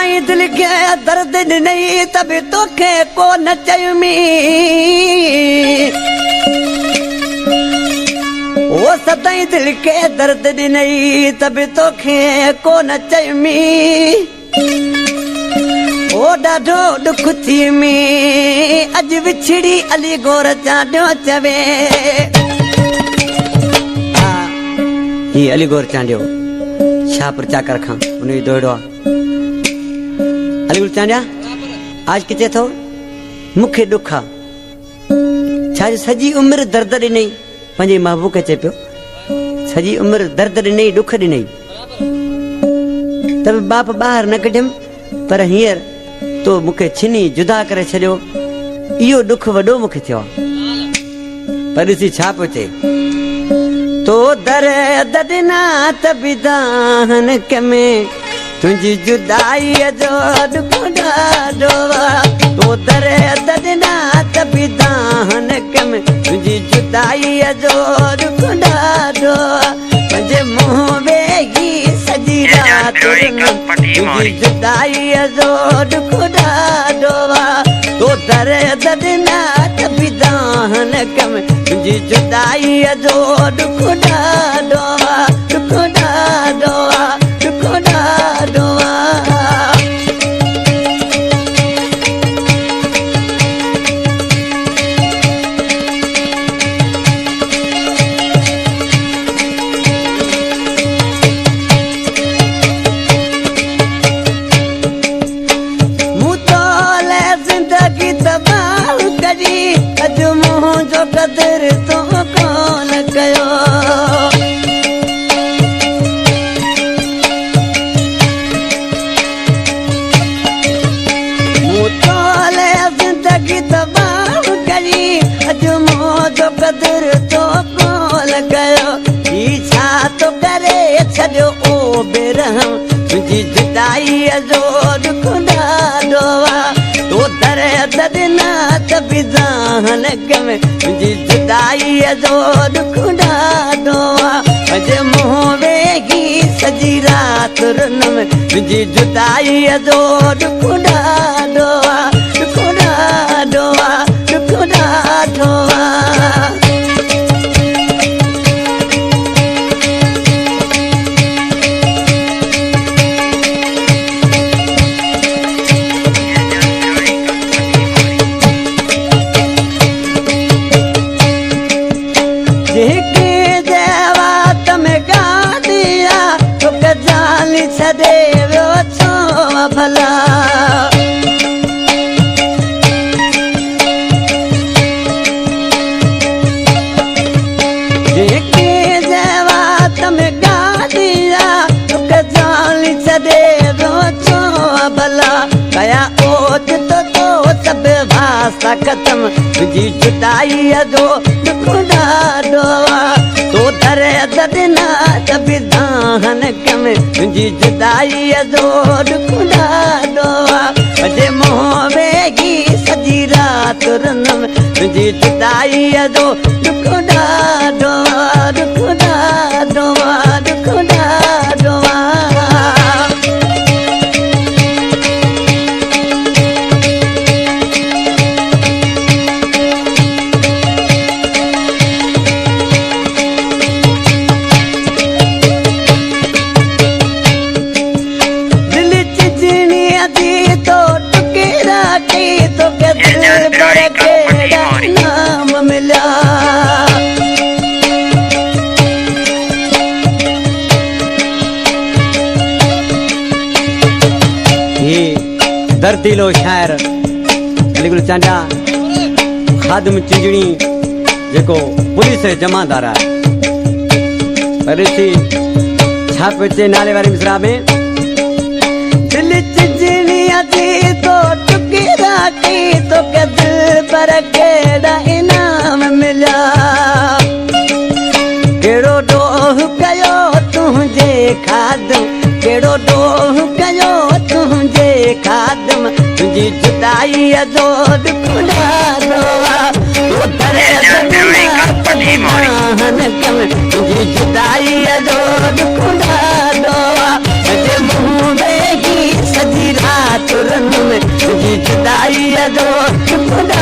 सदाई दिल के दर्द नहीं तभी तोखे को न चयमी ओ सदाई दिल के दर्द नहीं तभी तोखे को न चयमी ओ ॾाढो दुख थी में अज विछड़ी अली गोर चांडियो चवे ही अली गोर चांडियो छा प्रचा कर खां उन दोड़ो अली गोर चांडिया आज किथे थो मुखे दुख आ छा सजी उम्र दर्द ॾिनई पंहिंजे महबूब खे चए पियो सजी उम्र दर्द ॾिनई दुख ॾिनई त बाप ॿाहिरि न कढियमि पर हींअर तो मुखे छिनी जुदा करे छॾियो इहो दुख वॾो मुखे थियो पर ॾिसी छा पियो चए तो दर्द ॾिना त बिदान में तुंहिंजी जुदाईअ जो दुख ॾाढो तो दर्द ॾिना त बिदान में तुंहिंजी जुदाईअ जो दुख ॾाढो पंहिंजे मुंहुं वेही सॼी राति तुंहिंजी जुदाईअ जो दुख ॾाढो तो दर्द ॾिना त बिदान में तुंहिंजी जुदाईअ जो दुख ॾाढो दुख ॾाढो दुख ॾाढो अॼु मुंहिंजो कदर तो कोन कयो मूं तोले ज़िंदगी तबाह करी अॼु मुंहिंजो कदर तो कोन कयो ही छा तो करे छॾियो ओ बेरहम तुंहिंजी जुदाईअ जो दुख ॾाढो तो दर्द ॾिना त बिदान में तुंहिंजी जुदाईअ जो दुख ॾाढो पंहिंजे मुंहुं वेही सॼी राति रुन में तुंहिंजी जुदाईअ जो दुख ॾाढो दुख ॾाढो दुख ॾाढो छॾे वियो छो भला भला कया ओच तो सब भाषा खत्म तुझी जुदाईअ जो दुख ॾाढो तो दर्द ॾिना त बिदान में तुझी जुदाईअ जो दुख ॾाढो अॼु मुंहुं वेही सॼी राति रुन में तुझी जुदाईअ जो दुख ॾाढो दुख ॾाढो दुख ॾाढो नाम मिला ये दर्दीलो शायर अलीगुल चांडा खादम चिंजणी जेको पुलिस जमादार आहे पर ॾिसी छा पियो चए नाले वारे मिसरा में दिल चिंजणी अची तो टुकी राखी तो के दिल पर केड़ा इनाम मिला केड़ो डोह कयो तुझे खादम केड़ो डोह कयो तुझे खादम तुझी जुदाईअ जो दुख ॾाढो तुझी जुदाईअ जो दुख ॾाढो मुंहुं वेही सॼी राति जुदाई जो